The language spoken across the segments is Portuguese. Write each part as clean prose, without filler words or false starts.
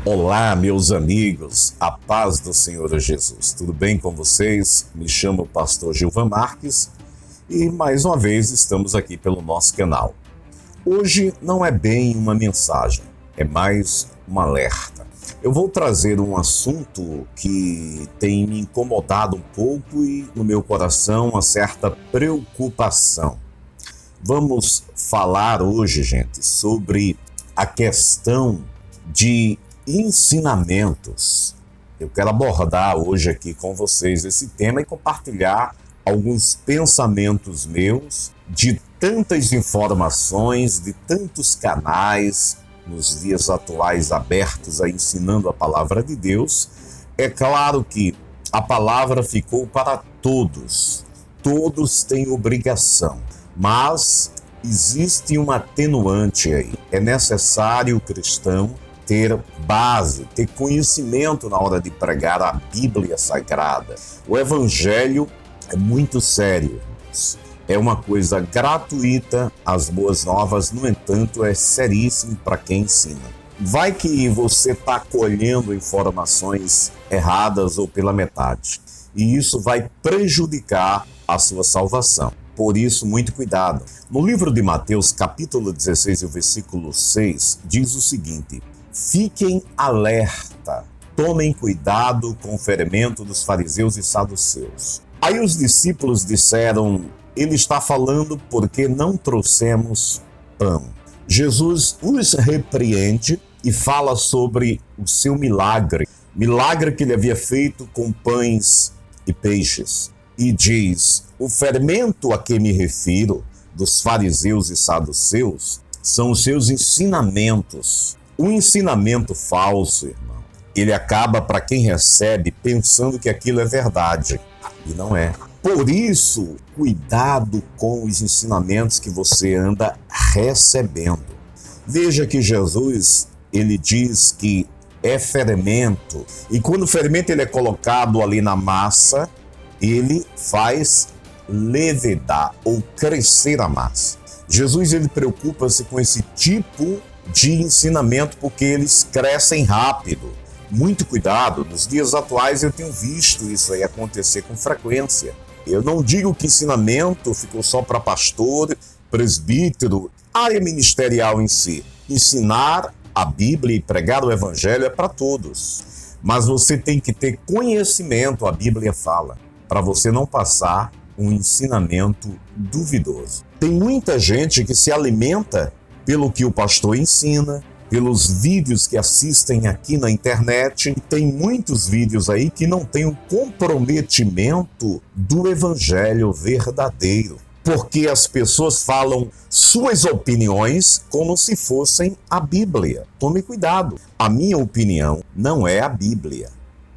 Olá, meus amigos, a paz do Senhor Jesus. Tudo bem com vocês? Me chamo Pastor Gilvan Marques e mais uma vez estamos aqui pelo nosso canal. Hoje não é bem uma mensagem, é mais um alerta. Eu vou trazer um assunto que tem me incomodado um pouco e no meu coração uma certa preocupação. Vamos falar hoje, gente, sobre a questão de ensinamentos. Eu quero abordar hoje aqui com vocês esse tema e compartilhar alguns pensamentos meus de tantas informações, de tantos canais nos dias atuais abertos a ensinando a palavra de Deus. É claro que a palavra ficou para todos. Todos têm obrigação, mas existe um atenuante aí. É necessário o cristão ter base, ter conhecimento na hora de pregar a Bíblia Sagrada. O Evangelho é muito sério, irmãos. É uma coisa gratuita, as boas novas, no entanto, é seríssimo para quem ensina. Vai que você está colhendo informações erradas ou pela metade, e isso vai prejudicar a sua salvação. Por isso, muito cuidado. No livro de Mateus, capítulo 16, o versículo 6, diz o seguinte: fiquem alerta, tomem cuidado com o ferimento dos fariseus e saduceus. Aí os discípulos disseram: ele está falando porque não trouxemos pão. Jesus os repreende e fala sobre o seu milagre que ele havia feito com pães e peixes. E diz: o fermento a que me refiro, dos fariseus e saduceus, são os seus ensinamentos. O ensinamento falso, irmão, ele acaba para quem recebe pensando que aquilo é verdade, e não é. Por isso, cuidado com os ensinamentos que você anda recebendo. Veja que Jesus, ele diz que é fermento, e quando o fermento ele é colocado ali na massa, ele faz levedar ou crescer a massa. Jesus, ele preocupa-se com esse tipo de ensinamento porque eles crescem rápido. Muito cuidado, nos dias atuais eu tenho visto isso aí acontecer com frequência. Eu não digo que ensinamento ficou só para pastor, presbítero, área ministerial em si. Ensinar a Bíblia e pregar o Evangelho é para todos. Mas você tem que ter conhecimento, a Bíblia fala, para você não passar um ensinamento duvidoso. Tem muita gente que se alimenta pelo que o pastor ensina, pelos vídeos que assistem aqui na internet. Tem muitos vídeos aí que não têm o comprometimento do evangelho verdadeiro, porque as pessoas falam suas opiniões como se fossem a Bíblia. Tome cuidado, a minha opinião não é a Bíblia.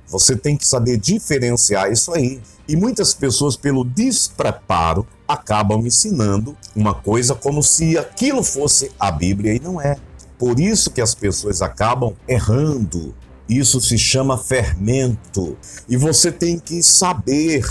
Você tem que saber diferenciar isso aí. E muitas pessoas, pelo despreparo, acabam ensinando uma coisa como se aquilo fosse a Bíblia e não é. Por isso que as pessoas acabam errando. Isso se chama fermento. E você tem que saber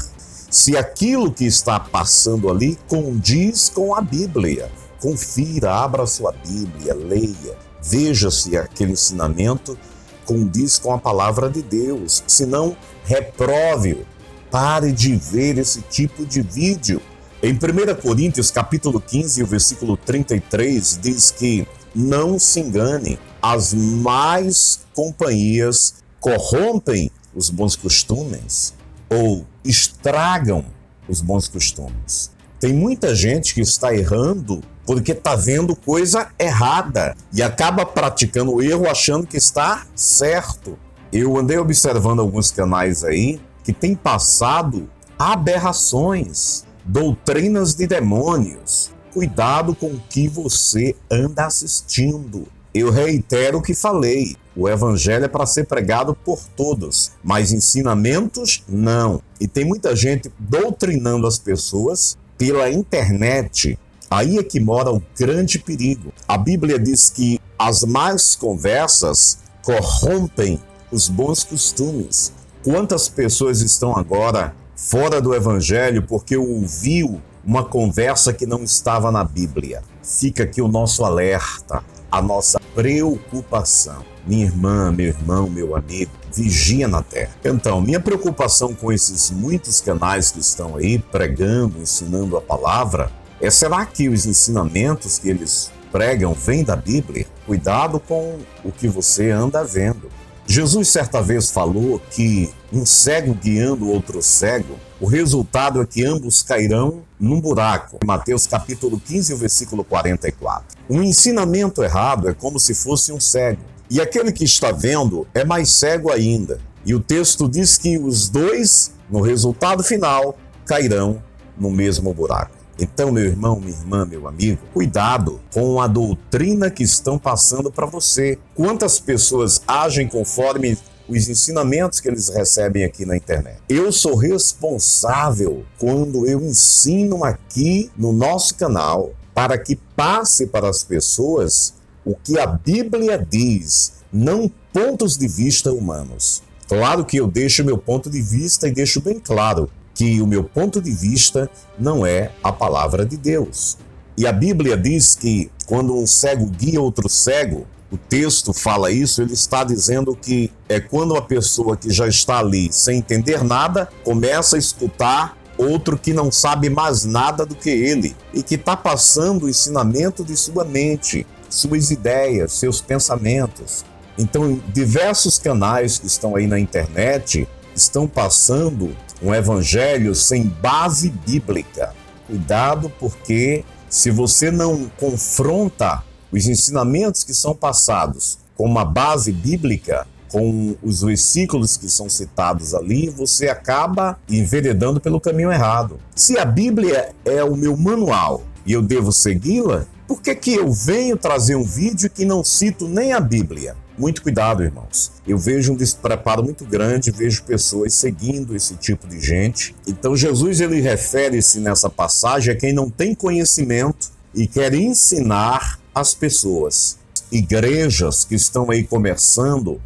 se aquilo que está passando ali condiz com a Bíblia. Confira, abra sua Bíblia, leia, veja se aquele ensinamento condiz com a palavra de Deus. Se não, reprove-o. Pare de ver esse tipo de vídeo. Em 1 Coríntios, capítulo 15, o versículo 33, diz que não se engane, as más companhias corrompem os bons costumes ou estragam os bons costumes. Tem muita gente que está errando porque está vendo coisa errada e acaba praticando o erro achando que está certo. Eu andei observando alguns canais aí que têm passado aberrações, doutrinas de demônios. Cuidado com o que você anda assistindo. Eu reitero o que falei. O evangelho é para ser pregado por todos, mas ensinamentos não. E tem muita gente doutrinando as pessoas pela internet. Aí é que mora o grande perigo. A Bíblia diz que as más conversas corrompem os bons costumes. Quantas pessoas estão agora fora do evangelho porque ouviu uma conversa que não estava na Bíblia? Fica aqui o nosso alerta, a nossa preocupação. Minha irmã, meu irmão, meu amigo, vigia na terra. Então, minha preocupação com esses muitos canais que estão aí pregando, ensinando a palavra, será que os ensinamentos que eles pregam vêm da Bíblia? Cuidado com o que você anda vendo. Jesus certa vez falou que um cego guiando outro cego, o resultado é que ambos cairão num buraco. Mateus capítulo 15, versículo 44. Um ensinamento errado é como se fosse um cego. E aquele que está vendo é mais cego ainda. E o texto diz que os dois, no resultado final, cairão no mesmo buraco. Então, meu irmão, minha irmã, meu amigo, cuidado com a doutrina que estão passando para você. Quantas pessoas agem conforme os ensinamentos que eles recebem aqui na internet? Eu sou responsável quando eu ensino aqui no nosso canal para que passe para as pessoas o que a Bíblia diz, não pontos de vista humanos. Claro que eu deixo meu ponto de vista e deixo bem claro que o meu ponto de vista não é a palavra de Deus. E a Bíblia diz que quando um cego guia outro cego, o texto fala isso, ele está dizendo que é quando a pessoa que já está ali sem entender nada, começa a escutar outro que não sabe mais nada do que ele e que está passando o ensinamento de sua mente, suas ideias, seus pensamentos. Então, diversos canais que estão aí na internet estão passando um evangelho sem base bíblica. Cuidado, porque se você não confronta os ensinamentos que são passados com uma base bíblica, com os versículos que são citados ali, você acaba enveredando pelo caminho errado. Se a Bíblia é o meu manual e eu devo segui-la, por que eu venho trazer um vídeo que não cito nem a Bíblia? Muito cuidado, irmãos. Eu vejo um despreparo muito grande, vejo pessoas seguindo esse tipo de gente. Então Jesus, ele refere-se nessa passagem a quem não tem conhecimento e quer ensinar as pessoas. Igrejas que estão aí começando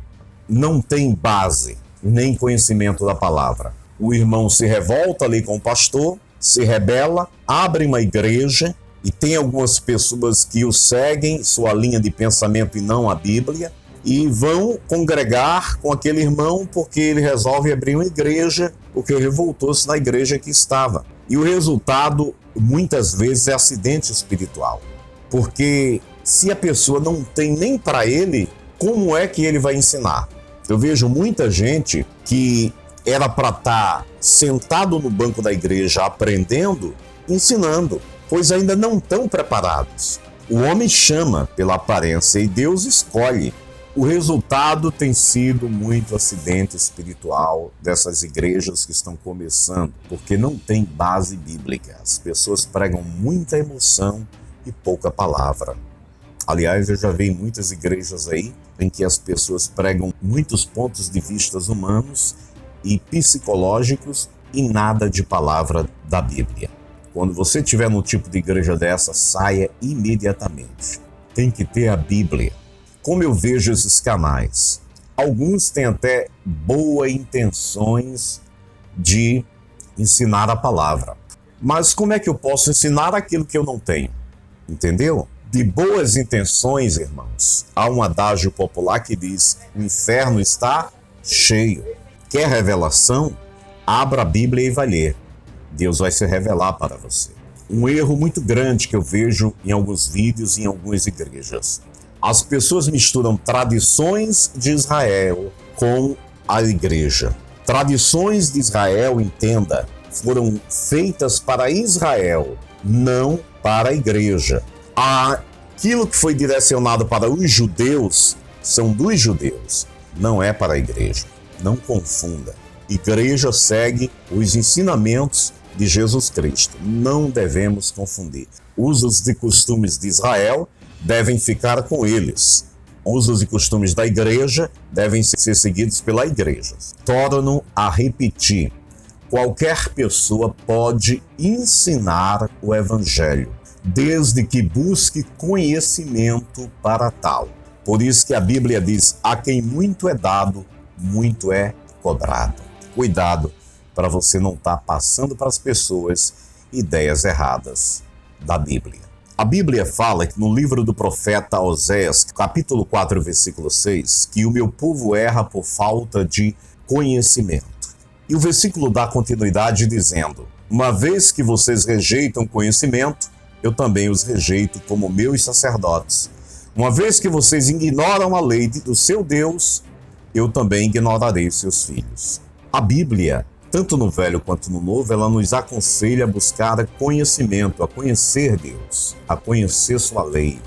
não têm base, nem conhecimento da palavra. O irmão se revolta ali com o pastor, se rebela, abre uma igreja e tem algumas pessoas que o seguem, sua linha de pensamento e não a Bíblia, e vão congregar com aquele irmão porque ele resolve abrir uma igreja, porque ele voltou-se na igreja que estava. E o resultado, muitas vezes, é acidente espiritual. Porque se a pessoa não tem nem para ele, como é que ele vai ensinar? Eu vejo muita gente que era para estar sentado no banco da igreja aprendendo, ensinando, pois ainda não estão preparados. O homem chama pela aparência e Deus escolhe. O resultado tem sido muito acidente espiritual dessas igrejas que estão começando, porque não tem base bíblica. As pessoas pregam muita emoção e pouca palavra. Aliás, eu já vi muitas igrejas aí em que as pessoas pregam muitos pontos de vista humanos e psicológicos e nada de palavra da Bíblia. Quando você estiver num tipo de igreja dessa, saia imediatamente. Tem que ter a Bíblia. Como eu vejo esses canais, alguns têm até boas intenções de ensinar a palavra. Mas como é que eu posso ensinar aquilo que eu não tenho? Entendeu? De boas intenções, irmãos, há um adágio popular que diz: o inferno está cheio. Quer revelação? Abra a Bíblia e vai ler. Deus vai se revelar para você. Um erro muito grande que eu vejo em alguns vídeos e em algumas igrejas. As pessoas misturam tradições de Israel com a igreja. Tradições de Israel, entenda, foram feitas para Israel, não para a igreja. Aquilo que foi direcionado para os judeus são dos judeus, não é para a igreja. Não confunda. Igreja segue os ensinamentos de Jesus Cristo. Não devemos confundir. Usos e costumes de Israel devem ficar com eles. Usos e costumes da igreja devem ser seguidos pela igreja. Torno a repetir. Qualquer pessoa pode ensinar o evangelho, desde que busque conhecimento para tal. Por isso que a Bíblia diz: a quem muito é dado, muito é cobrado. Cuidado para você não estar passando para as pessoas ideias erradas da Bíblia. A Bíblia fala que no livro do profeta Oséias, capítulo 4, versículo 6, que o meu povo erra por falta de conhecimento. E o versículo dá continuidade dizendo: uma vez que vocês rejeitam conhecimento, eu também os rejeito como meus sacerdotes. Uma vez que vocês ignoram a lei do seu Deus, eu também ignorarei seus filhos. A Bíblia, tanto no Velho quanto no Novo, ela nos aconselha a buscar conhecimento, a conhecer Deus, a conhecer sua lei,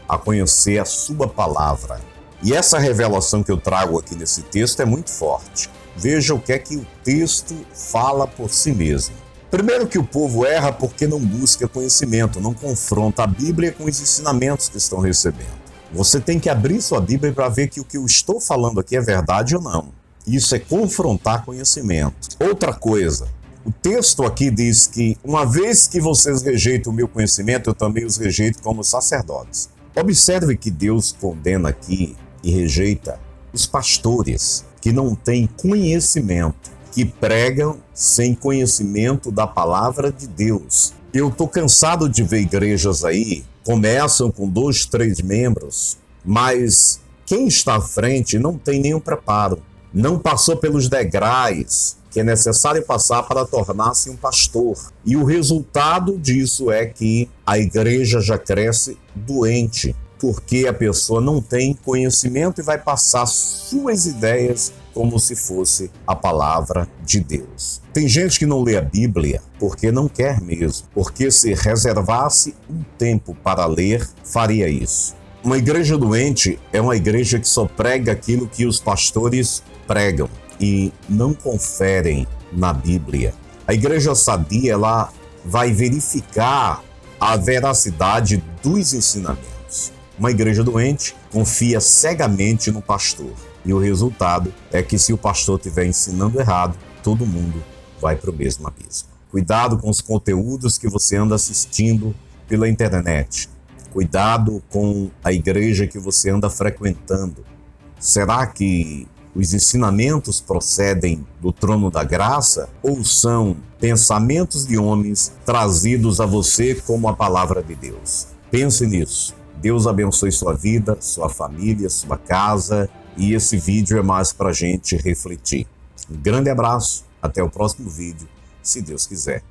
a conhecer a sua palavra. E essa revelação que eu trago aqui nesse texto é muito forte. Veja o que é que o texto fala por si mesmo. Primeiro, que o povo erra porque não busca conhecimento, não confronta a Bíblia com os ensinamentos que estão recebendo. Você tem que abrir sua Bíblia para ver que o que eu estou falando aqui é verdade ou não. Isso é confrontar conhecimento. Outra coisa, o texto aqui diz que uma vez que vocês rejeitam o meu conhecimento, eu também os rejeito como sacerdotes. Observe que Deus condena aqui e rejeita os pastores que não têm conhecimento, que pregam sem conhecimento da palavra de Deus. Eu estou cansado de ver igrejas aí, começam com 2, 3 membros, mas quem está à frente não tem nenhum preparo, não passou pelos degraus que é necessário passar para tornar-se um pastor. E o resultado disso é que a igreja já cresce doente, porque a pessoa não tem conhecimento e vai passar suas ideias como se fosse a palavra de Deus. Tem gente que não lê a Bíblia porque não quer mesmo, porque se reservasse um tempo para ler, faria isso. Uma igreja doente é uma igreja que só prega aquilo que os pastores pregam e não conferem na Bíblia. A igreja sadia, ela vai verificar a veracidade dos ensinamentos. Uma igreja doente confia cegamente no pastor. E o resultado é que, se o pastor estiver ensinando errado, todo mundo vai para o mesmo abismo. Cuidado com os conteúdos que você anda assistindo pela internet. Cuidado com a igreja que você anda frequentando. Será que os ensinamentos procedem do trono da graça ou são pensamentos de homens trazidos a você como a palavra de Deus? Pense nisso. Deus abençoe sua vida, sua família, sua casa. E esse vídeo é mais para a gente refletir. Um grande abraço, até o próximo vídeo, se Deus quiser.